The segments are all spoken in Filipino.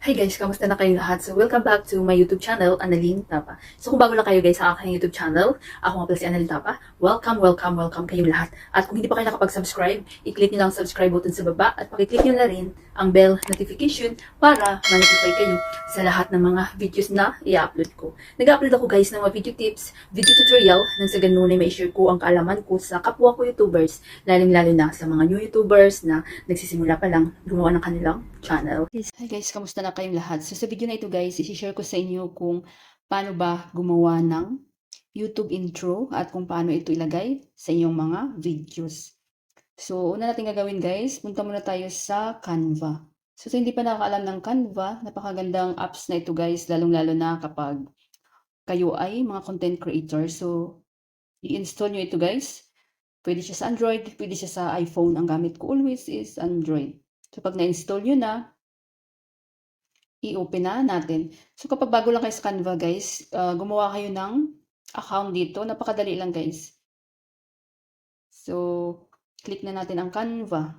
Hi guys, kamusta na kayo lahat? So welcome back to my YouTube channel, Annalyn Tapa. So kung bago lang kayo guys sa aking YouTube channel, ako nga pala si Annalyn Tapa. Welcome kayong lahat. At kung hindi pa kayo nakapag-subscribe, i-click nyo lang ang subscribe button sa baba at pakiclick nyo na rin ang bell notification para ma-notify kayo sa lahat ng mga videos na i-upload ko. Nag-upload ako guys ng mga video tips, video tutorial, nang sa ganun ay ma-share ko ang kaalaman ko sa kapwa ko YouTubers, lalo na sa mga new YouTubers na nagsisimula pa lang gumawa ng kanilang channel. Hi guys, kamusta na kayong lahat? So sa video na ito guys, i-share ko sa inyo kung paano ba gumawa ng YouTube intro at kung paano ito ilagay sa inyong mga videos. So una natin gagawin guys, punta muna tayo sa Canva. So sa hindi pa nakakaalam ng Canva, napakagandang apps na ito guys, lalong-lalo na kapag kayo ay mga content creator. So i-install nyo ito guys. Pwede siya sa Android, pwede siya sa iPhone. Ang gamit ko always is Android. So pag na-install nyo na, i-open na natin. So kapag bago lang kayo sa Canva guys, gumawa kayo ng account dito. Napakadali lang guys. So click na natin ang Canva.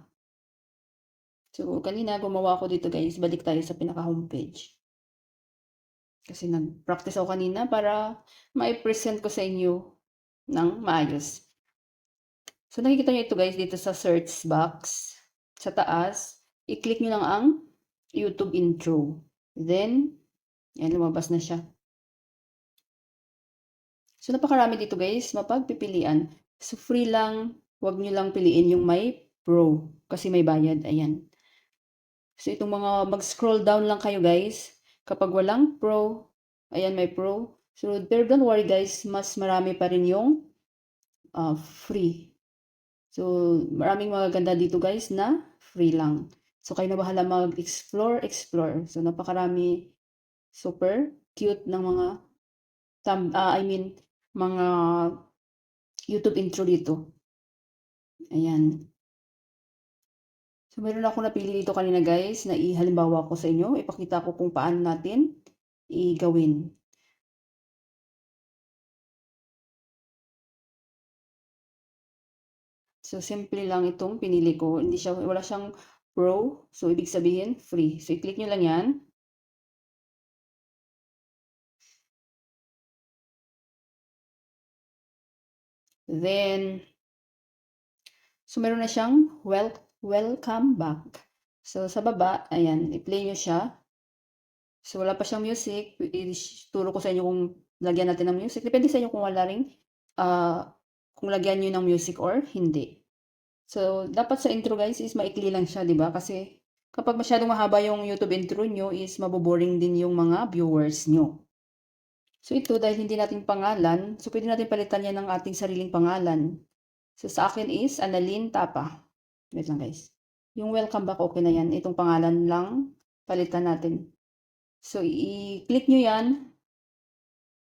So kanina gumawa ako dito guys. Balik tayo sa pinaka homepage. Kasi nag-practice ako kanina para ma-present ko sa inyo ng maayos. So nakikita nyo ito guys dito sa search box. Sa taas, i-click nyo lang ang YouTube intro. Then, yan, lumabas na siya. So, napakarami dito guys, mapagpipilian. So, free lang, huwag nyo lang piliin yung may pro, kasi may bayad, ayan. So, itong mga, mag-scroll down lang kayo guys. Kapag walang pro, ayan, may pro. So, pero don't worry guys, mas marami pa rin yung free. So, maraming magaganda dito guys na free lang. So, kayo na bahala mag-explore. So, napakarami super cute ng mga mga YouTube intro dito. Ayan. So, meron ako napili dito kanina guys na ihalimbawa ko sa inyo. Ipakita ko kung paano natin i-gawin. So, simple lang itong pinili ko. Wala siyang pro. So, ibig sabihin, free. So, i-click nyo lang yan. Then, so meron na siyang welcome back. So, sa baba, ayan, i-play nyo siya. So, wala pa siyang music. Ituro ko sa inyo kung lagyan natin ng music. Depende sa inyo kung wala ring, kung lagyan nyo ng music or hindi. So, dapat sa intro guys is maikli lang siya, di ba? Kasi kapag masyadong mahaba yung YouTube intro nyo is maboboring din yung mga viewers nyo. So, ito dahil hindi natin pangalan, so pwede natin palitan yan ng ating sariling pangalan. So, sa akin is Annalyn Tapa. Wait lang guys. Yung welcome back, okay na yan. Itong pangalan lang, palitan natin. So, i-click nyo yan.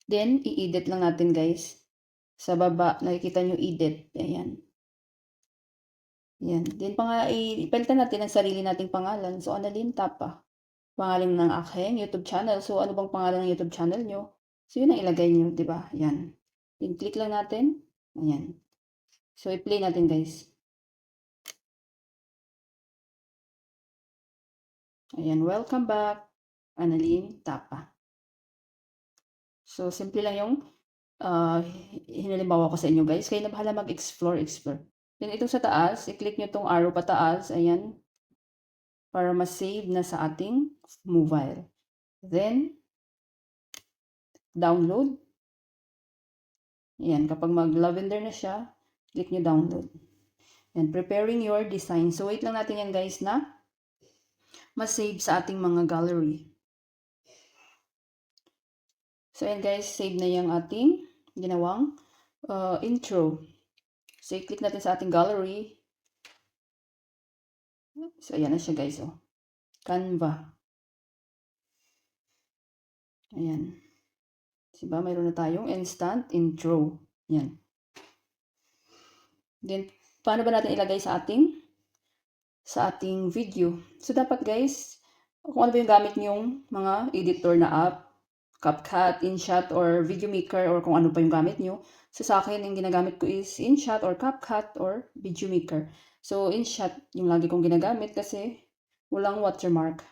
Then, i-edit lang natin guys. Sa baba, nakikita nyo edit. Ayan. Yan. Then, ipalitan natin ang sarili nating pangalan. So, Annalyn Tapa. Pangalan ng aking YouTube channel. So, ano bang pangalan ng YouTube channel nyo? So, yun ang ilagay nyo, di ba? Yan. Then, click lang natin. Ayan. So, i-play natin guys. Ayan. Welcome back. Annalyn Tapa. So, simple lang yung hinalimbawa ko sa inyo guys. Kayo na bahala mag-explore. Then, itong sa taas, i-click nyo itong arrow pataas. Ayan. Para ma-save na sa ating mobile. Then, download. Ayan. Kapag mag-lavender na siya, click nyo download. And preparing your design. So, wait lang natin yan guys na ma-save sa ating mga gallery. So, ayan guys. Save na yung ating ginawang intro. So, i-click natin sa ating gallery. So, ayan na siya guys. Oh. Canva. Ayan. Diba? Mayroon na tayong instant intro. Ayan. Then, paano ba natin ilagay sa ating video? So, dapat guys, kung ano ba yung gamit niyong mga editor na app, CapCut, InShot, or VideoMaker, or kung ano pa yung gamit nyo. So, sa akin, yung ginagamit ko is InShot, or CapCut, or VideoMaker. So, InShot yung lagi kong ginagamit kasi walang watermark.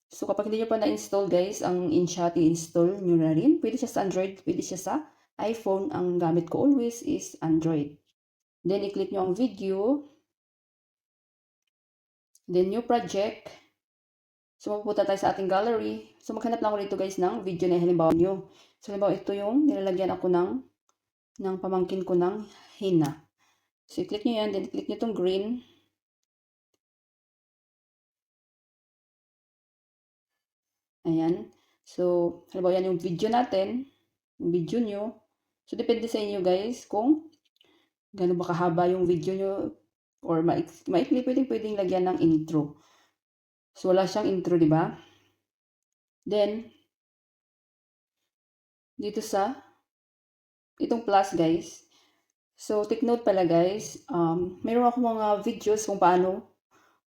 So kapag hindi nyo pa na-install guys, ang InShot i-install nyo na rin. Pwede siya sa Android, pwede siya sa iPhone. Ang gamit ko always is Android. Then i-click nyo ang video. Then new project. So mapupunta tayo sa ating gallery. So maghanap lang ako dito guys ng video na halimbawa nyo. So halimbawa ito yung nilalagyan ako ng pamangkin ko ng hina. So i-click nyo yan, then i-click nyo itong green. Ayan. So, halimbawa yan yung video natin. Yung video nyo. So, depende sa inyo guys kung gano'n ba kahaba yung video nyo or maikli, pwedeng lagyan ng intro. So, wala siyang intro, di ba? Then, dito sa itong plus guys. So, take note pala guys, mayroon ako mga videos kung paano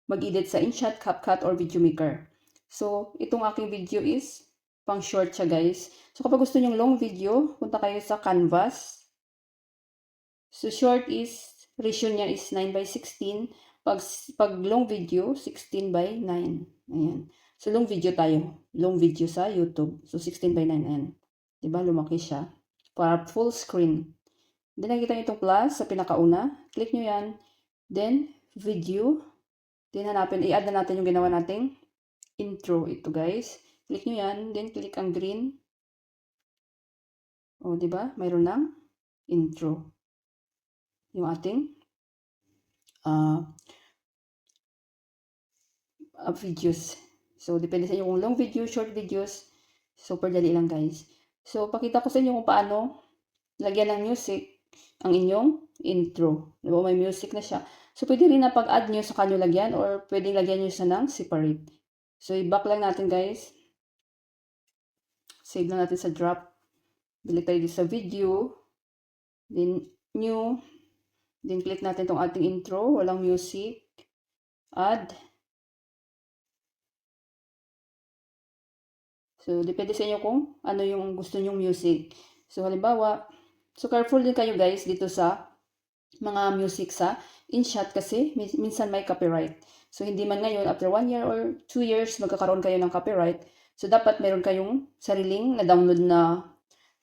mag-edit sa InShot, CapCut, or VideoMaker. So, itong aking video is pang short siya guys. So, kapag gusto nyo long video, punta kayo sa Canvas. So, short is, ratio niya is 9:16. Pag long video, 16:9. Ayan. So, long video tayo. Long video sa YouTube. So, 16:9. Ayan. Diba? Lumaki siya. Para full screen. Then, nakikita nyo itong plus sa pinakauna. Click nyo yan. Then, video. Then, hanapin. I-add na natin yung ginawa nating intro. Ito, guys. Click nyo yan. Then, click ang green. O, diba? Mayroon ng intro. Yung ating videos. So, depende sa inyo kung long video, short videos. Super dali lang, guys. So, pakita ko sa inyo kung paano lagyan ng music ang inyong intro. Diba? May music na siya. So, pwede rin na pag-add nyo sa kanyo lagyan or pwedeng lagyan nyo siya ng separate. So, i-back lang natin, guys. Save lang natin sa drop. Balik tayo dito sa video. Then, new. Then, click natin itong ating intro. Walang music. Add. So, depende sa inyo kung ano yung gusto nyong music. So, halimbawa, so careful din kayo guys dito sa mga music sa InShot kasi minsan may copyright. So, hindi man ngayon, after 1 year or 2 years, magkakaroon kayo ng copyright. So, dapat meron kayong sariling na-download na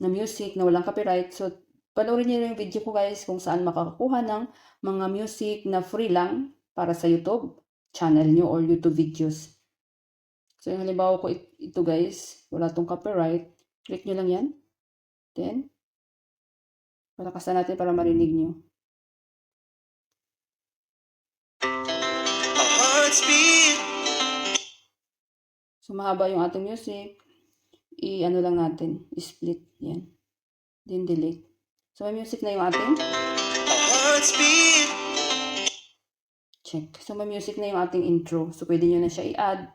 music na walang copyright. So, panoorin niyo yung video ko guys kung saan makakakuha ng mga music na free lang para sa YouTube channel nyo or YouTube videos. So, yung halimbawa ko ito guys, wala tong copyright. Click nyo lang yan. Then, palakasan natin para marinig nyo. So, mahaba yung ating music. I-ano lang natin. I-split. Yan. Then, delete. So, may music na yung ating. Check. So, may music na yung ating intro. So, pwede nyo na siya i-add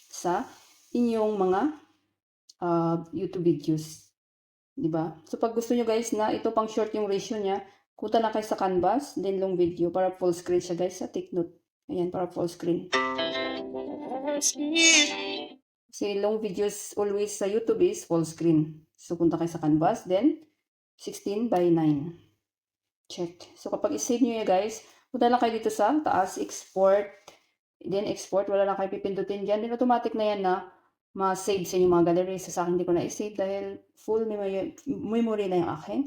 sa inyong mga YouTube videos. Diba? So, pag gusto nyo guys na ito pang short yung ratio niya, punta lang kayo sa Canvas, then long video para full screen siya guys. Sa take note. Ayan, para full screen. Kasi long videos always sa YouTube is full screen. So, punta kayo sa Canvas, then 16:9. Check. So, kapag i-save nyo yan guys, punta lang kayo dito sa taas, export. Then, export. Wala lang kayo pipindutin dyan. Then, automatic na yan na ma-save sa inyong mga gallery. So, sa akin, hindi ko na-save dahil full memory na yung aking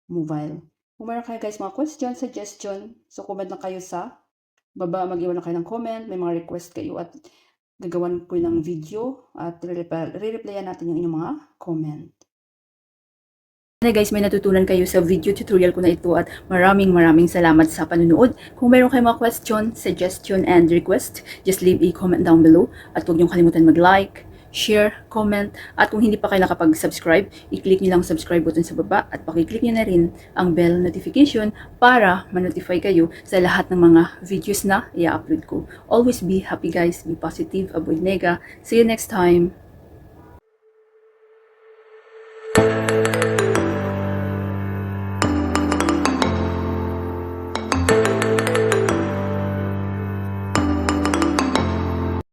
mobile. Kung meron kayo guys mga question, suggestion, so comment lang kayo sa baba. Mag-iwan lang kayo ng comment. May mga request kayo at gagawan ko ng video at re-replyan natin yung inyong mga comment. Hey guys, may natutunan kayo sa video tutorial ko na ito at maraming salamat sa panunood. Kung mayroon kayong mga question, suggestion, and request, just leave a comment down below. At huwag niyong kalimutan mag-like, share, comment, at kung hindi pa kayo nakapag-subscribe, i-click niyo lang subscribe button sa baba at pakiclick niyo na rin ang bell notification para ma-notify kayo sa lahat ng mga videos na i-upload ko. Always be happy guys, be positive, avoid nega. See you next time!